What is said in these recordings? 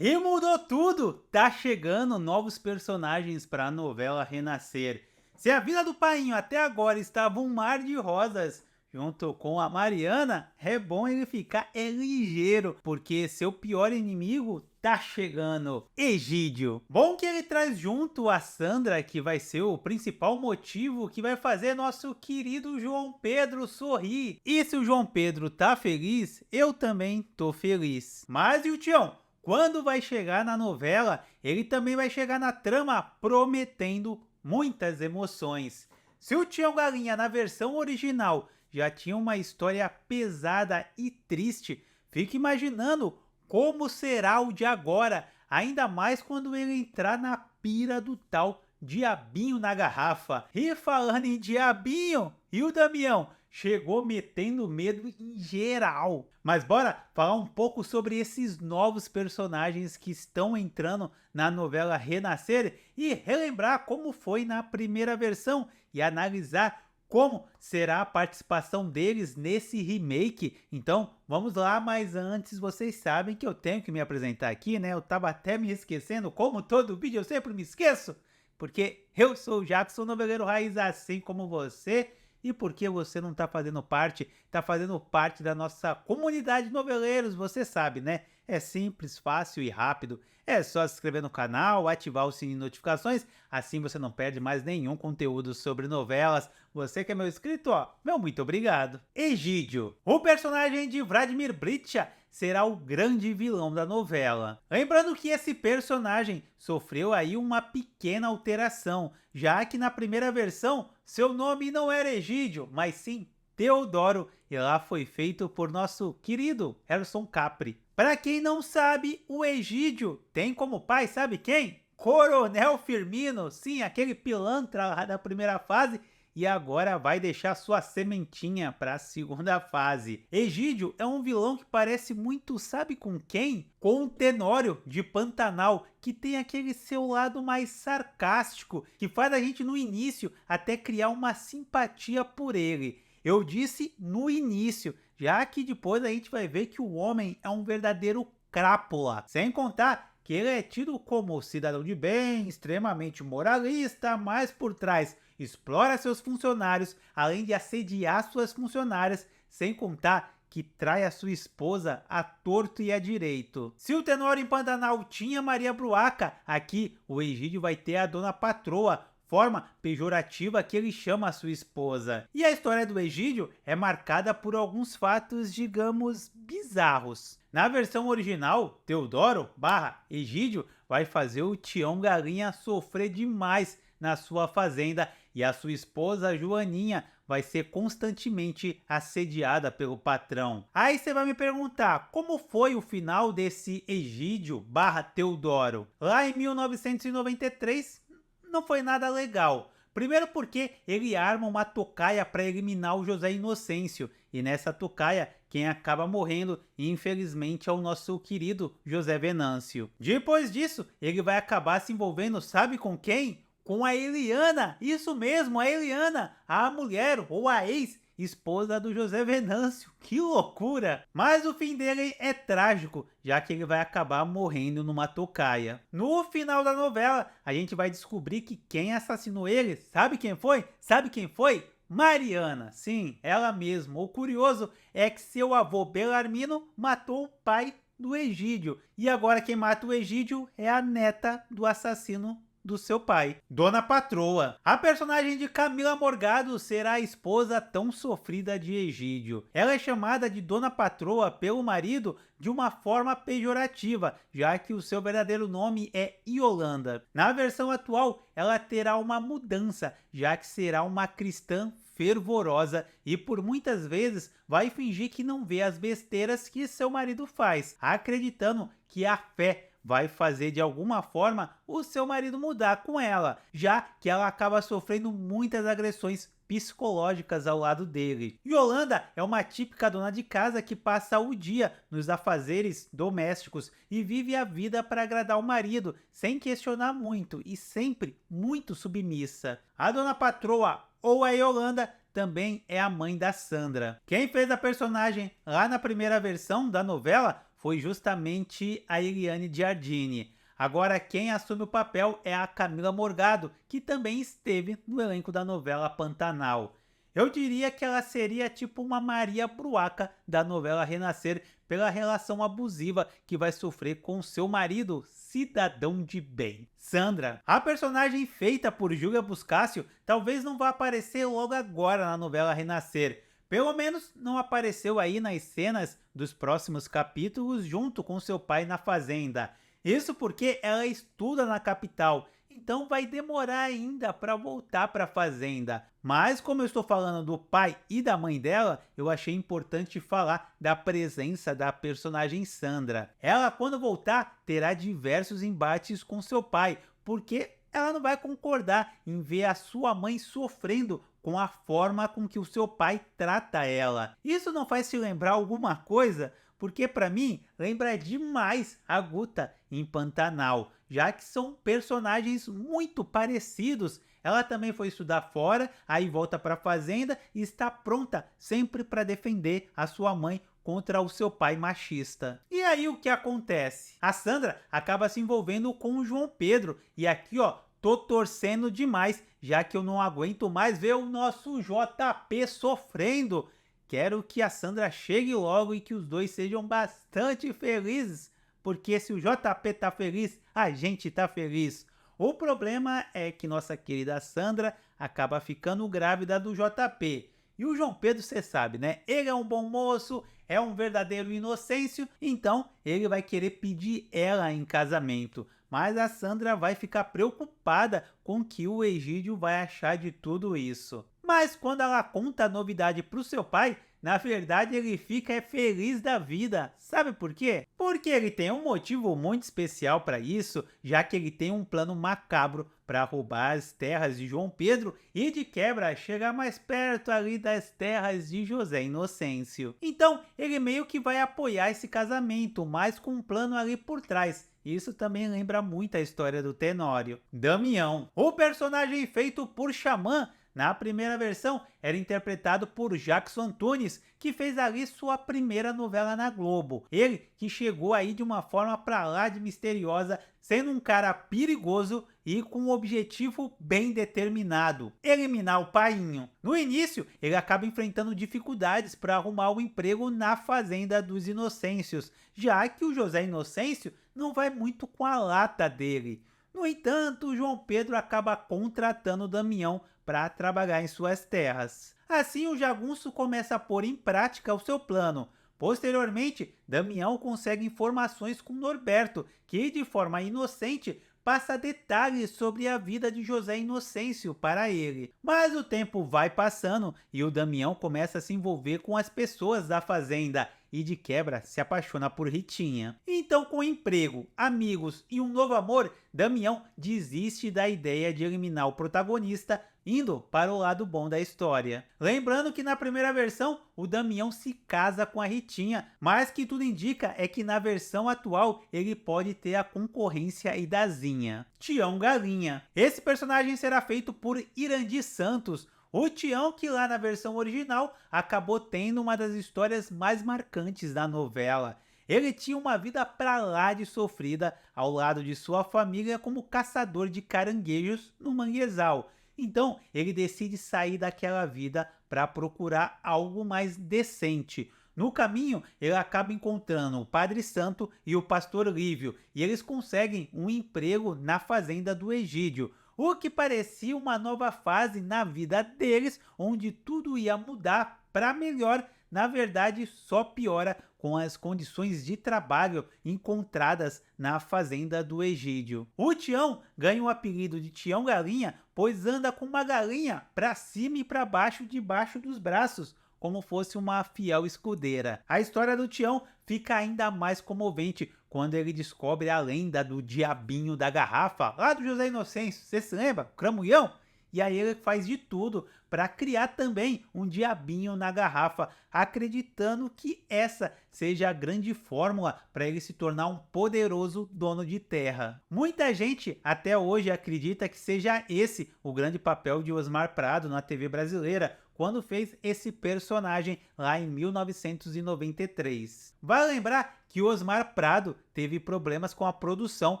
E mudou tudo! Tá chegando novos personagens para a novela Renascer. Se a vida do Painho até agora estava um mar de rosas, junto com a Mariana, é bom ele ficar ligeiro, porque seu pior inimigo tá chegando, Egídio. Bom que ele traz junto a Sandra, que vai ser o principal motivo que vai fazer nosso querido João Pedro sorrir. E se o João Pedro tá feliz, eu também tô feliz. Mas e o Tião? Quando vai chegar na novela, ele também vai chegar na trama prometendo muitas emoções. Se o Tião Galinha na versão original já tinha uma história pesada e triste, fique imaginando como será o de agora, ainda mais quando ele entrar na pira do tal Diabinho na Garrafa. E falando em Diabinho, e o Damião? Chegou metendo medo em geral. Mas bora falar um pouco sobre esses novos personagens que estão entrando na novela Renascer e relembrar como foi na primeira versão e analisar como será a participação deles nesse remake. Então vamos lá, mas antes vocês sabem que eu tenho que me apresentar aqui, né? Eu tava até me esquecendo, como todo vídeo eu sempre me esqueço, porque eu sou o Jackson, noveleiro raiz, assim como você. E por que você não está fazendo parte? Está fazendo parte da nossa comunidade de noveleiros, você sabe, né? É simples, fácil e rápido. É só se inscrever no canal, ativar o sininho de notificações, assim você não perde mais nenhum conteúdo sobre novelas. Você que é meu inscrito, ó, meu muito obrigado. Egídio, o personagem de Vladimir Britscha, será o grande vilão da novela. Lembrando que esse personagem sofreu aí uma pequena alteração, já que na primeira versão seu nome não era Egídio, mas sim Teodoro, e lá foi feito por nosso querido Erson Capri. Para quem não sabe, o Egídio tem como pai, sabe quem? Coronel Firmino, sim, aquele pilantra lá da primeira fase, e agora vai deixar sua sementinha para a segunda fase. Egídio é um vilão que parece muito, sabe com quem? Com o Tenório de Pantanal, que tem aquele seu lado mais sarcástico, que faz a gente no início até criar uma simpatia por ele. Eu disse no início, já que depois a gente vai ver que o homem é um verdadeiro crápula. Sem contar que ele é tido como cidadão de bem, extremamente moralista, mas por trás explora seus funcionários, além de assediar suas funcionárias, sem contar que trai a sua esposa a torto e a direito. Se o Tenório em Pantanal tinha Maria Bruaca, aqui o Egídio vai ter a Dona Patroa, forma pejorativa que ele chama a sua esposa. E a história do Egídio é marcada por alguns fatos, digamos, bizarros. Na versão original, Teodoro barra Egídio vai fazer o Tião Galinha sofrer demais na sua fazenda e a sua esposa Joaninha vai ser constantemente assediada pelo patrão. Aí você vai me perguntar, como foi o final desse Egídio barra Teodoro? Lá em 1993, não foi nada legal. Primeiro porque ele arma uma tocaia para eliminar o José Inocêncio, e nessa tocaia quem acaba morrendo, infelizmente, é o nosso querido José Venâncio. Depois disso, ele vai acabar se envolvendo, sabe com quem? Com a Eliana, isso mesmo, a Eliana, a mulher ou a ex-esposa do José Venâncio. Que loucura! Mas o fim dele é trágico, já que ele vai acabar morrendo numa tocaia. No final da novela, a gente vai descobrir que quem assassinou ele, sabe quem foi? Sabe quem foi? Mariana, sim, ela mesma. O curioso é que seu avô Belarmino matou o pai do Egídio, e agora quem mata o Egídio é a neta do assassino do seu pai, Dona Patroa. A personagem de Camila Morgado será a esposa tão sofrida de Egídio. Ela é chamada de Dona Patroa pelo marido de uma forma pejorativa, já que o seu verdadeiro nome é Iolanda. Na versão atual, ela terá uma mudança, já que será uma cristã fervorosa e por muitas vezes vai fingir que não vê as besteiras que seu marido faz, acreditando que a fé vai fazer de alguma forma o seu marido mudar com ela, já que ela acaba sofrendo muitas agressões psicológicas ao lado dele. Yolanda é uma típica dona de casa que passa o dia nos afazeres domésticos e vive a vida para agradar o marido, sem questionar muito e sempre muito submissa. A Dona Patroa ou a Yolanda também é a mãe da Sandra. Quem fez a personagem lá na primeira versão da novela foi justamente a Eliane Giardini. Agora quem assume o papel é a Camila Morgado, que também esteve no elenco da novela Pantanal. Eu diria que ela seria tipo uma Maria Bruaca da novela Renascer, pela relação abusiva que vai sofrer com seu marido, cidadão de bem. Sandra, a personagem feita por Júlia Buscácio, talvez não vá aparecer logo agora na novela Renascer. Pelo menos não apareceu aí nas cenas dos próximos capítulos junto com seu pai na fazenda. Isso porque ela estuda na capital, então vai demorar ainda para voltar para a fazenda. Mas como eu estou falando do pai e da mãe dela, eu achei importante falar da presença da personagem Sandra. Ela, quando voltar, terá diversos embates com seu pai, porque ela não vai concordar em ver a sua mãe sofrendo com a forma com que o seu pai trata ela. Isso não faz te lembrar alguma coisa? Porque para mim lembra demais a Guta em Pantanal, já que são personagens muito parecidos. Ela também foi estudar fora, aí volta para a fazenda e está pronta sempre para defender a sua mãe contra o seu pai machista. E aí o que acontece? A Sandra acaba se envolvendo com o João Pedro, e aqui ó, tô torcendo demais, já que eu não aguento mais ver o nosso JP sofrendo. Quero que a Sandra chegue logo e que os dois sejam bastante felizes, porque se o JP tá feliz, a gente tá feliz. O problema é que nossa querida Sandra acaba ficando grávida do JP. E o João Pedro, você sabe, né? Ele é um bom moço, é um verdadeiro inocêncio, então ele vai querer pedir ela em casamento. Mas a Sandra vai ficar preocupada com o que o Egídio vai achar de tudo isso. Mas quando ela conta a novidade para o seu pai, na verdade ele fica feliz da vida. Sabe por quê? Porque ele tem um motivo muito especial para isso, já que ele tem um plano macabro para roubar as terras de João Pedro e de quebra chegar mais perto ali das terras de José Inocêncio. Então ele meio que vai apoiar esse casamento, mas com um plano ali por trás. Isso também lembra muito a história do Tenório. Damião, o personagem feito por Xamã, na primeira versão era interpretado por Jackson Antunes, que fez ali sua primeira novela na Globo. Ele que chegou aí de uma forma pra lá de misteriosa, sendo um cara perigoso e com um objetivo bem determinado: eliminar o painho. No início, ele acaba enfrentando dificuldades para arrumar um emprego na Fazenda dos Inocêncios, já que o José Inocêncio não vai muito com a lata dele. No entanto, João Pedro acaba contratando Damião para trabalhar em suas terras. Assim, o jagunço começa a pôr em prática o seu plano. Posteriormente, Damião consegue informações com Norberto, que de forma inocente passa detalhes sobre a vida de José Inocêncio para ele. Mas o tempo vai passando e o Damião começa a se envolver com as pessoas da fazenda e de quebra se apaixona por Ritinha. Então, com emprego, amigos e um novo amor, Damião desiste da ideia de eliminar o protagonista, indo para o lado bom da história. Lembrando que na primeira versão, o Damião se casa com a Ritinha, mas que tudo indica é que na versão atual ele pode ter a concorrência Idazinha, Tião Galinha. Esse personagem será feito por Irandi Santos, o Tião que lá na versão original acabou tendo uma das histórias mais marcantes da novela. Ele tinha uma vida pra lá de sofrida ao lado de sua família como caçador de caranguejos no manguezal. Então ele decide sair daquela vida para procurar algo mais decente. No caminho, ele acaba encontrando o Padre Santo e o Pastor Lívio, e eles conseguem um emprego na fazenda do Egídio, o que parecia uma nova fase na vida deles, onde tudo ia mudar para melhor. Na verdade, só piora com as condições de trabalho encontradas na fazenda do Egídio. O Tião ganha o apelido de Tião Galinha, pois anda com uma galinha para cima e para baixo debaixo dos braços, como fosse uma fiel escudeira. A história do Tião fica ainda mais comovente quando ele descobre a lenda do diabinho da garrafa, lá do José Inocêncio, você se lembra? Cramulhão? E aí ele faz de tudo para criar também um diabinho na garrafa, acreditando que essa seja a grande fórmula para ele se tornar um poderoso dono de terra. Muita gente até hoje acredita que seja esse o grande papel de Osmar Prado na TV brasileira, quando fez esse personagem lá em 1993. Vale lembrar que Osmar Prado teve problemas com a produção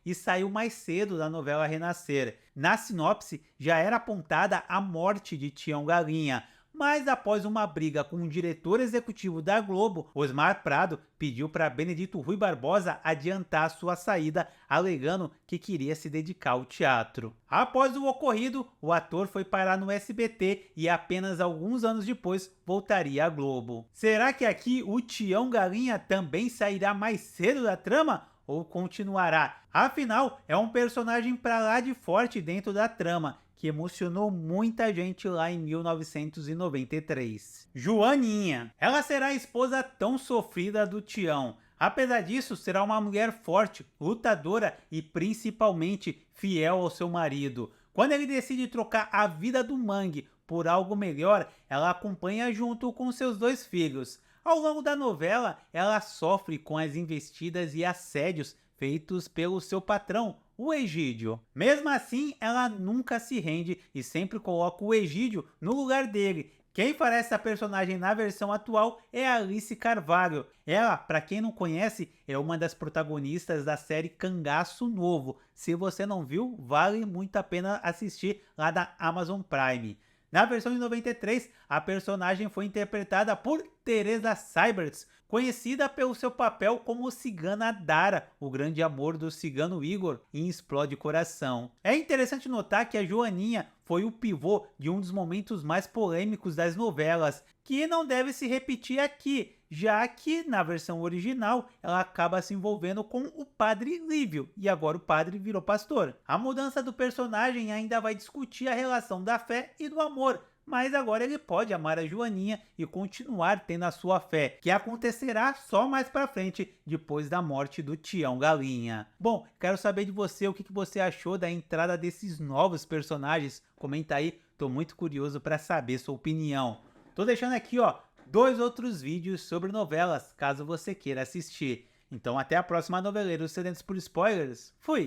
e saiu mais cedo da novela Renascer. Na sinopse já era apontada a morte de Tião Galinha, mas após uma briga com o diretor executivo da Globo, Osmar Prado pediu para Benedito Rui Barbosa adiantar sua saída, alegando que queria se dedicar ao teatro. Após o ocorrido, o ator foi parar no SBT e apenas alguns anos depois voltaria à Globo. Será que aqui o Tião Galinha também sairá mais cedo da trama? Ou continuará? Afinal, é um personagem pra lá de forte dentro da trama, que emocionou muita gente lá em 1993. Joaninha. Ela será a esposa tão sofrida do Tião. Apesar disso, será uma mulher forte, lutadora e principalmente fiel ao seu marido. Quando ele decide trocar a vida do Mangue por algo melhor, ela acompanha junto com seus 2 filhos. Ao longo da novela, ela sofre com as investidas e assédios feitos pelo seu patrão, o Egídio. Mesmo assim, ela nunca se rende e sempre coloca o Egídio no lugar dele. Quem fará essa personagem na versão atual é a Alice Carvalho. Ela, para quem não conhece, é uma das protagonistas da série Cangaço Novo. Se você não viu, vale muito a pena assistir lá da Amazon Prime. Na versão de 93, a personagem foi interpretada por Teresa Seibertz, conhecida pelo seu papel como Cigana Dara, o grande amor do cigano Igor em Explode Coração. É interessante notar que a Joaninha foi o pivô de um dos momentos mais polêmicos das novelas, que não deve se repetir aqui, já que na versão original ela acaba se envolvendo com o padre Lívio, e agora o padre virou pastor. A mudança do personagem ainda vai discutir a relação da fé e do amor, mas agora ele pode amar a Joaninha e continuar tendo a sua fé, que acontecerá só mais pra frente, depois da morte do Tião Galinha. Bom, quero saber de você o que você achou da entrada desses novos personagens. Comenta aí, tô muito curioso para saber sua opinião. Tô deixando aqui, ó, 2 outros vídeos sobre novelas, caso você queira assistir. Então até a próxima, noveleiros sedentos por spoilers. Fui!